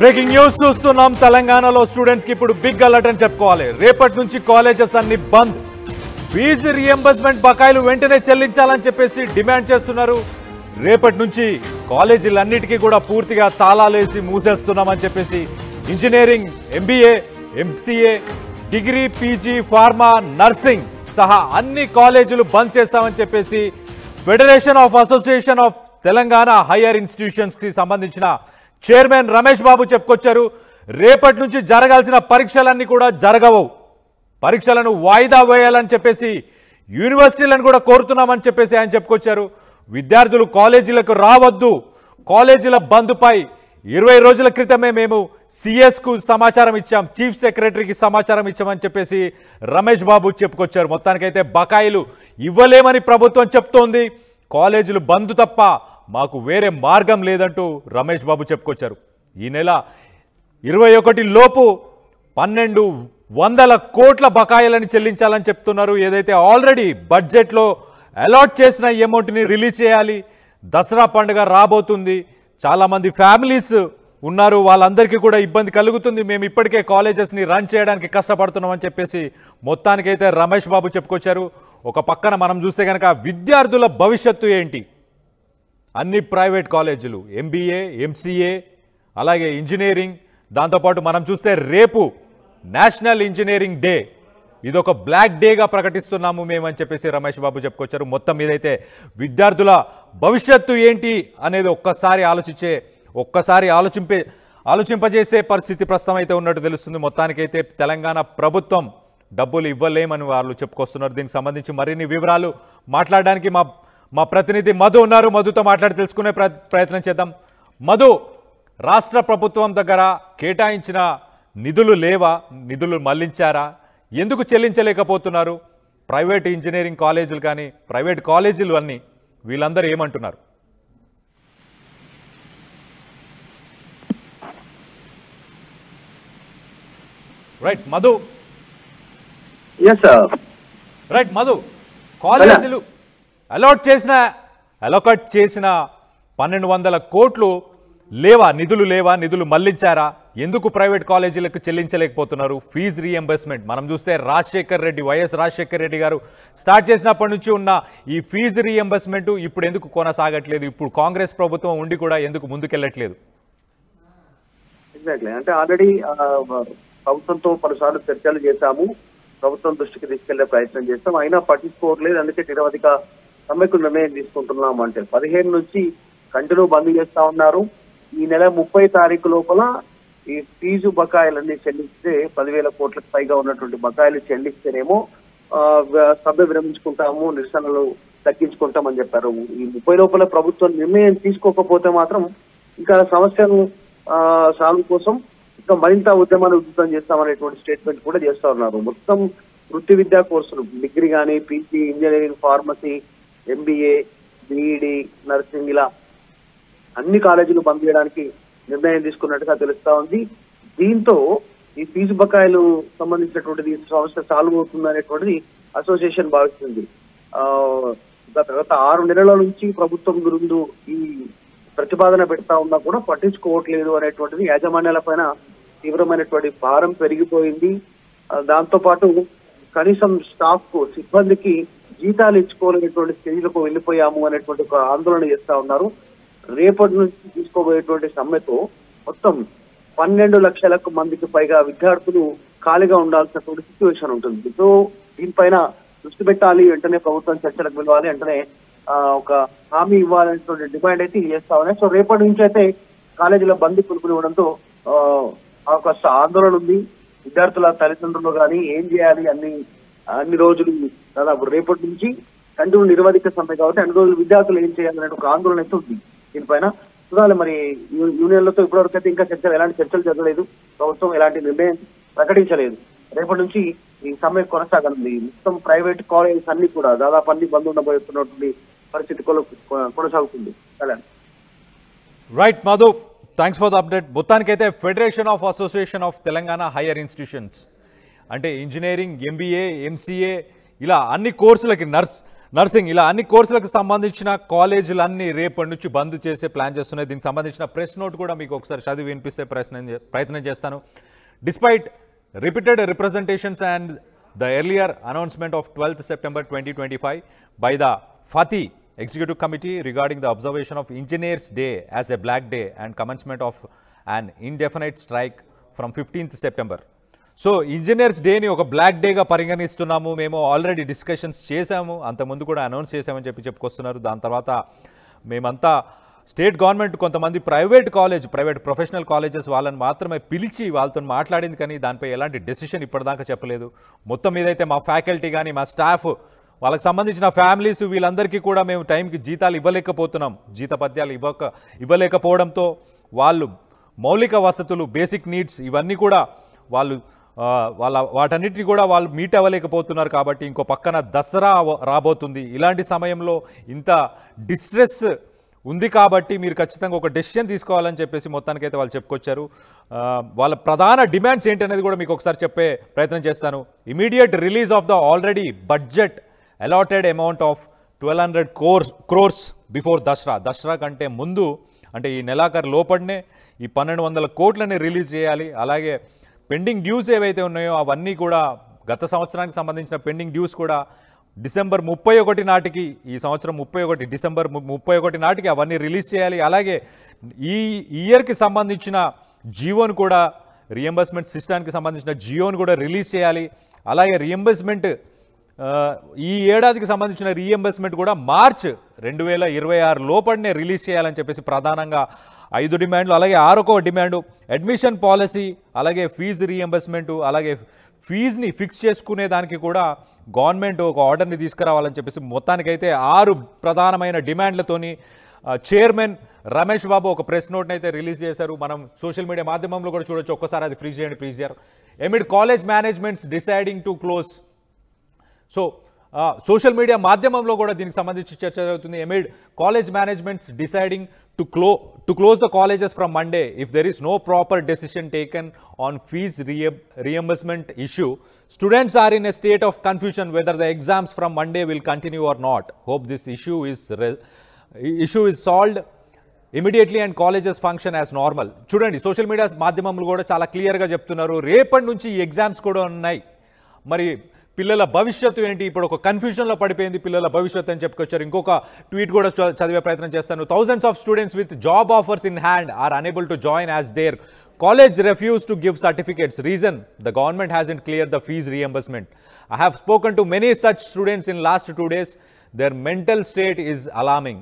Breaking news చూస్తున్నాం. తెలంగాణలో students కి ఇప్పుడు బిగ్ అలర్ట్ అని చెప్పుకోవాలి. రేపటి నుంచి కాలేజెస్ అన్ని బంద్. ఫీజు రియంబర్స్మెంట్ బకాయిలు వెంటనే చెల్లించాలని చెప్పేసి డిమాండ్ చేస్తున్నారు. రేపటి నుంచి కాలేజీలన్నిటికీ కూడా పూర్తిగా తాళాలేసి మూసేస్తున్నామని చెప్పేసి engineering, MBA, MCA, degree, PG, pharma, nursing సహా అన్ని కాలేజీలు బంద్ చేస్తామని చెప్పేసి federation of association of Telangana higher institutions కి సంబంధించిన చైర్మన్ రమేష్ బాబు చెప్పుకొచ్చారు. రేపటి నుంచి జరగాల్సిన పరీక్షలన్నీ కూడా జరగవు, పరీక్షలను వాయిదా వేయాలని చెప్పేసి యూనివర్సిటీలను కూడా కోరుతున్నామని చెప్పేసి ఆయన చెప్పుకొచ్చారు. విద్యార్థులు కాలేజీలకు రావద్దు, కాలేజీల బంద్పై 20 రోజుల క్రితమే మేము సిఎస్కు సమాచారం ఇచ్చాం, చీఫ్ సెక్రటరీకి సమాచారం ఇచ్చామని చెప్పేసి రమేష్ బాబు చెప్పుకొచ్చారు. మొత్తానికైతే బకాయిలు ఇవ్వలేమని ప్రభుత్వం చెప్తోంది. కాలేజీలు బంద్ తప్ప మాకు వేరే మార్గం లేదంటూ రమేష్ బాబు చెప్పుకొచ్చారు. ఈ నెల 21 లోపు 1200 కోట్ల బకాయిలను చెల్లించాలని చెప్తున్నారు. ఏదైతే ఆల్రెడీ బడ్జెట్లో అలాట్ చేసిన అమౌంట్ని రిలీజ్ చేయాలి. దసరా పండుగ రాబోతుంది, చాలామంది ఫ్యామిలీస్ ఉన్నారు, వాళ్ళందరికీ కూడా ఇబ్బంది కలుగుతుంది. మేము ఇప్పటికే కాలేజెస్ని రన్ చేయడానికి కష్టపడుతున్నామని చెప్పేసి మొత్తానికైతే రమేష్ బాబు చెప్పుకొచ్చారు. ఒక పక్కన మనం చూస్తే కనుక విద్యార్థుల భవిష్యత్తు ఏంటి? అన్ని ప్రైవేట్ కాలేజీలు, ఎంబీఏ, ఎంసీఏ, అలాగే ఇంజనీరింగ్, దాంతోపాటు మనం చూస్తే రేపు నేషనల్ ఇంజనీరింగ్ డే, ఇదొక బ్లాక్ డేగా ప్రకటిస్తున్నాము మేమని చెప్పేసి రమేష్ బాబు చెప్పుకొచ్చారు. మొత్తం మీదైతే విద్యార్థుల భవిష్యత్తు ఏంటి అనేది ఒక్కసారి ఆలోచింపజేసే పరిస్థితి ప్రస్తుతం అయితే ఉన్నట్టు తెలుస్తుంది. మొత్తానికైతే తెలంగాణ ప్రభుత్వం డబ్బులు ఇవ్వలేమని వాళ్ళు చెప్పుకొస్తున్నారు. దీనికి సంబంధించి మరిన్ని వివరాలు మాట్లాడడానికి మా ప్రతినిధి మధు ఉన్నారు. మధుతో మాట్లాడి తెలుసుకునే ప్రయత్నం చేద్దాం. మధు, రాష్ట్ర ప్రభుత్వం దగ్గర కేటాయించిన నిధులు లేవా? నిధులు మళ్లించారా? ఎందుకు చెల్లించలేకపోతున్నారు? ప్రైవేట్ ఇంజనీరింగ్ కాలేజీలు కానీ ప్రైవేట్ కాలేజీలు అన్నీ వీళ్ళందరూ ఏమంటున్నారు? రైట్ మధు, రైట్ మధు, కాలేజీలు అలొకేట్ చేసిన 1200 కోట్లు లేవా? నిధులు మళ్లించారా? ఎందుకు ప్రైవేట్ కాలేజీలకు చెల్లించలేకపోతున్నారు? ఫీజు రీఎంబర్స్మెంట్ మనం చూస్తే వైఎస్ రాజశేఖర్ రెడ్డి గారు స్టార్ట్ చేసినప్పటి నుంచి ఉన్న ఈ ఫీజు రీఎంబర్స్మెంట్ ఇప్పుడు ఎందుకు కొనసాగట్లేదు? ఇప్పుడు కాంగ్రెస్ ప్రభుత్వం ఉండి కూడా ఎందుకు ముందుకెళ్ళట్లేదు? ఎగ్జాక్ట్లీ, అంటే ఆల్రెడీ ప్రభుత్వంతో పలుసార్లు చర్చలు చేశాము, ప్రభుత్వం దృష్టికి తీసుకెళ్లే ప్రయత్నం చేస్తాం, అయినా పట్టించుకోవట్లేదు. అందుకే నిరవధిక సమ్మెకు నిర్ణయం తీసుకుంటున్నాం. అంటే 15 నుంచి కంటిన్యూ బంద్ చేస్తా ఉన్నారు. ఈ నెల 30 తారీఖు లోపల ఈ ఫీజు బకాయిలన్నీ చెల్లిస్తే 10,000 కోట్లకు పైగా ఉన్నటువంటి బకాయిలు చెల్లిస్తేనేమో సభ్య విరమించుకుంటాము, నిరసనలు తగ్గించుకుంటామని చెప్పారు. ఈ 30 లోపల ప్రభుత్వం నిర్ణయం తీసుకోకపోతే మాత్రం ఇంకా సమస్యను సాల్వ్ కోసం ఇంకా మరింత ఉద్యమాన్ని ఉధృతం చేస్తామనేటువంటి స్టేట్మెంట్ కూడా చేస్తా ఉన్నారు. మొత్తం వృత్తి విద్యా కోర్సులు, డిగ్రీ కానీ, PG, engineering, pharmacy, MBA, BEd, nursing, ఇలా అన్ని కాలేజీలు బంద్ చేయడానికి నిర్ణయం తీసుకున్నట్టుగా తెలుస్తా ఉంది. దీంతో ఈ ఫీజు బకాయిలు సంబంధించినటువంటిది సమస్య సాల్వ్ అవుతుంది అనేటువంటిది అసోసియేషన్ భావిస్తుంది. గత 6 నెలల నుంచి ప్రభుత్వం గురించి ఈ ప్రతిపాదన పెడతా ఉన్నా కూడా పట్టించుకోవట్లేదు అనేటువంటిది యాజమాన్యాల పైన తీవ్రమైనటువంటి భారం పెరిగిపోయింది. దాంతో పాటు కనీసం స్టాఫ్ కు, సిబ్బందికి జీతాలు ఇచ్చుకోలేనటువంటి స్టేజ్లకు వెళ్ళిపోయాము అనేటువంటి ఒక ఆందోళన చేస్తా ఉన్నారు. రేపటి నుంచి తీసుకోబోయేటువంటి సమ్మెతో మొత్తం 12 లక్షల మందికి పైగా విద్యార్థులు ఖాళీగా ఉండాల్సినటువంటి సిచ్యువేషన్ ఉంటుంది. సో దీనిపైన దృష్టి పెట్టాలి, వెంటనే ప్రభుత్వం చర్చలకు పిలవాలి, వెంటనే ఒక హామీ ఇవ్వాలనేటువంటి డిమాండ్ అయితే చేస్తా ఉన్నాయి. సో రేపటి నుంచి అయితే కాలేజీల బంద్ పిలుపునివ్వడంతో ఒక ఆందోళన ఉంది. విద్యార్థుల తల్లిదండ్రులు కానీ ఏం చేయాలి, అన్ని రోజులు దాదాపు రేపటి నుంచి కంటిన్యూ నిరవధిక సమ్మె కాబట్టి అన్ని రోజులు విద్యార్థులు ఏం చేయాలనే ఒక ఆందోళన అయితే ఉంది. దీనిపైన చూడాలి మరి యూనియన్లతో ఇప్పటివరకు అయితే ఇంకా ఎలాంటి చర్చలు జరగలేదు, ప్రభుత్వం ఎలాంటి నిర్ణయం ప్రకటించలేదు. రేపటి నుంచి ఈ సమ్మె కొనసాగనుంది. మొత్తం ప్రైవేట్ కాలేజెస్ అన్ని కూడా దాదాపు అన్ని బంద్ ఉండబోతున్నటువంటి పరిస్థితి కొనసాగుతుంది. Right Madhu, thanks for the update. మొత్తానికైతే federation of association of Telangana higher institutions అంటే ఇంజనీరింగ్, ఎంబీఏ, ఎంసీఏ ఇలా అన్ని కోర్సులకి నర్సింగ్ ఇలా అన్ని కోర్సులకు సంబంధించిన కాలేజీలన్నీ రేపటి నుంచి బంద్ చేసే ప్లాన్ చేస్తున్నాయి. దీనికి సంబంధించిన ప్రెస్ నోట్ కూడా మీకు ఒకసారి చదివి వినిపిస్తే ప్రయత్నం చేస్తాను. Despite repeated representations and the earlier announcement of 12th September 2025 by the FATI Executive Committee regarding the observation of Engineers Day as a black day and commencement of an indefinite strike from 15th September. So engineers డేని ఒక black డేగా పరిగణిస్తున్నాము, మేము already discussions చేశాము, అంతకుముందు కూడా announce చేశామని చెప్పుకొస్తున్నారు. దాని తర్వాత మేమంతా స్టేట్ గవర్నమెంట్ కొంతమంది ప్రైవేట్ ప్రొఫెషనల్ కాలేజెస్ వాళ్ళని మాత్రమే పిలిచి వాళ్ళతో మాట్లాడింది, కానీ దానిపై ఎలాంటి డెసిషన్ ఇప్పటిదాకా చెప్పలేదు. మొత్తం మీద అయితే మా ఫ్యాకల్టీ కానీ మా స్టాఫ్ వాళ్ళకి సంబంధించిన ఫ్యామిలీస్ వీళ్ళందరికీ కూడా మేము టైంకి జీతాలు ఇవ్వలేకపోతున్నాం. జీతపద్యాలు ఇవ్వలేకపోవడంతో వాళ్ళు మౌలిక వసతులు బేసిక్ నీడ్స్ ఇవన్నీ కూడా వాటన్నిటిని కూడా వాళ్ళు మీట్ అవ్వలేకపోతున్నారు. కాబట్టి ఇంకో పక్కన దసరా రాబోతుంది. ఇలాంటి సమయంలో ఇంత డిస్ట్రెస్ ఉంది కాబట్టి మీరు ఖచ్చితంగా ఒక డెసిషన్ తీసుకోవాలని చెప్పేసి మొత్తానికైతే వాళ్ళు చెప్పుకొచ్చారు. వాళ్ళ ప్రధాన డిమాండ్స్ ఏంటనేది కూడా మీకు ఒకసారి చెప్పే ప్రయత్నం చేస్తాను. Immediate release of the already budget allotted amount of 1200 crores before Dasara కంటే ముందు, అంటే ఈ నెలాఖరు లోపడనే ఈ 1200 కోట్లని రిలీజ్ చేయాలి. అలాగే పెండింగ్ డ్యూస్ ఏవైతే ఉన్నాయో అవన్నీ కూడా గత సంవత్సరానికి సంబంధించిన పెండింగ్ డ్యూస్ కూడా డిసెంబర్ 31 నాటికి, ఈ సంవత్సరం డిసెంబర్ 31 నాటికి అవన్నీ రిలీజ్ చేయాలి. అలాగే ఈ ఇయర్కి సంబంధించిన జియోను కూడా, రీఎంబర్స్మెంట్ సిస్టానికి సంబంధించిన జియోను కూడా రిలీజ్ చేయాలి. అలాగే రీఎంబర్స్మెంట్ ఈ ఏడాదికి సంబంధించిన రీఎంబర్స్మెంట్ కూడా మార్చ్ 2026 లోపలనే రిలీజ్ చేయాలని చెప్పేసి ప్రధానంగా 5 డిమాండ్లు. అలాగే 6వ డిమాండు అడ్మిషన్ పాలసీ, అలాగే ఫీజు రీఎంబర్స్మెంటు, అలాగే ఫీజుని ఫిక్స్ చేసుకునే దానికి కూడా గవర్నమెంట్ ఒక ఆర్డర్ని తీసుకురావాలని చెప్పేసి మొత్తానికైతే 6 ప్రధానమైన డిమాండ్లతోని చైర్మన్ రమేష్ బాబు ఒక ప్రెస్ నోట్ని అయితే రిలీజ్ చేశారు. మనం సోషల్ మీడియా మాధ్యమంలో కూడా చూడొచ్చు. ఒక్కసారి అది ఫ్రీజ్ చేయండి please. Amid college managements deciding to close. So social media మాధ్యమంలో కూడా దీనికి సంబంధించి చర్చ జరుగుతుంది. Amid college managements deciding to close the colleges from Monday if there is no proper decision taken on fees reimbursement issue. Students are in a state of confusion whether the exams from Monday will continue or not. Hope this issue is solved immediately and colleges function as normal. చూడండి, social media మాధ్యమంలో కూడా చాలా క్లియర్గా చెప్తున్నారు, రేపటి నుంచి ఈ exams కూడా ఉన్నాయి. మరి పిల్లల భవిష్యత్తు ఏంటి? ఇప్పుడు ఒక కన్ఫ్యూజన్లో పడిపోయింది పిల్లల భవిష్యత్తు అని చెప్పుకొచ్చారు. ఇంకొక ట్వీట్ కూడా చదివే ప్రయత్నం చేస్తాను. Thousands of students with job offers in hand are unable to join as their college refused to give certificates. Reason: the government hasn't cleared the fees reimbursement. I have spoken to many such students in last 2 days. Their mental state is alarming.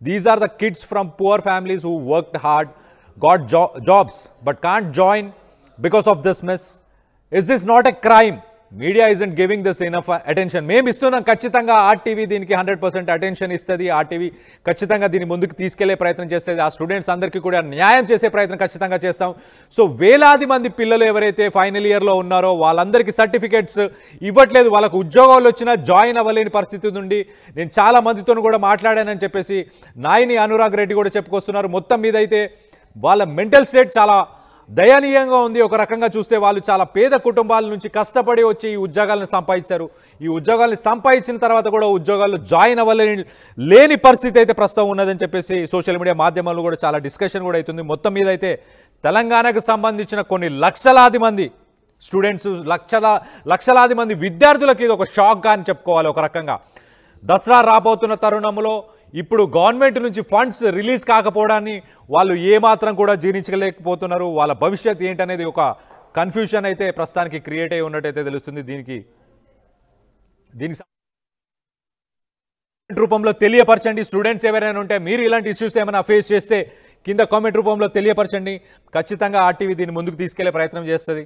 These are the kids from poor families who worked hard, got jobs, but can't join because of this mess. Is this not a crime? Media isn't giving this enough attention. మేము ఇస్తున్నాం, ఖచ్చితంగా RTV దీనికి 100% attention ఇస్తుంది. RTV ఖచ్చితంగా దీన్ని ముందుకు తీసుకెళ్లే ప్రయత్నం చేస్తుంది. ఆ స్టూడెంట్స్ అందరికీ కూడా న్యాయం చేసే ప్రయత్నం ఖచ్చితంగా చేస్తాం. సో వేలాది మంది పిల్లలు ఎవరైతే ఫైనల్ ఇయర్లో ఉన్నారో వాళ్ళందరికీ సర్టిఫికేట్స్ ఇవ్వట్లేదు. వాళ్ళకు ఉద్యోగాలు వచ్చినా జాయిన్ అవ్వలేని పరిస్థితి నుండి నేను చాలా మందితో కూడా మాట్లాడానని చెప్పేసి నాయని అనురాగ్ రెడ్డి కూడా చెప్పుకొస్తున్నారు. మొత్తం మీద అయితే వాళ్ళ మెంటల్ స్టేట్ చాలా దయనీయంగా ఉంది. ఒక రకంగా చూస్తే వాళ్ళు చాలా పేద కుటుంబాల నుంచి కష్టపడి వచ్చి ఈ ఉద్యోగాలను సంపాదించారు. ఈ ఉద్యోగాలను సంపాదించిన తర్వాత కూడా ఉద్యోగాల్లో జాయిన్ లేని పరిస్థితి అయితే ప్రస్తుతం ఉన్నదని చెప్పేసి సోషల్ మీడియా మాధ్యమాల్లో కూడా చాలా డిస్కషన్ కూడా అవుతుంది. మొత్తం మీద అయితే తెలంగాణకు సంబంధించిన కొన్ని లక్షలాది మంది స్టూడెంట్స్, లక్షలాది మంది విద్యార్థులకి ఇది ఒక షాక్గా అని చెప్పుకోవాలి. ఒక రకంగా దసరా రాబోతున్న తరుణంలో ఇప్పుడు గవర్నమెంట్ నుంచి ఫండ్స్ రిలీజ్ కాకపోవడాన్ని వాళ్ళు ఏమాత్రం కూడా జీర్ణించలేకపోతున్నారు. వాళ్ళ భవిష్యత్ ఏంటనేది ఒక కన్ఫ్యూషన్ అయితే ప్రస్తుతానికి క్రియేట్ అయి ఉన్నట్టయితే తెలుస్తుంది. దీనికి రూపంలో తెలియపరచండి. స్టూడెంట్స్ ఎవరైనా ఉంటే మీరు ఇలాంటి ఇష్యూస్ ఏమైనా ఫేస్ చేస్తే కింద కామెంట్ రూపంలో తెలియపరచండి. ఖచ్చితంగా ఆర్టీవీ దీన్ని ముందుకు తీసుకెళ్లే ప్రయత్నం చేస్తుంది.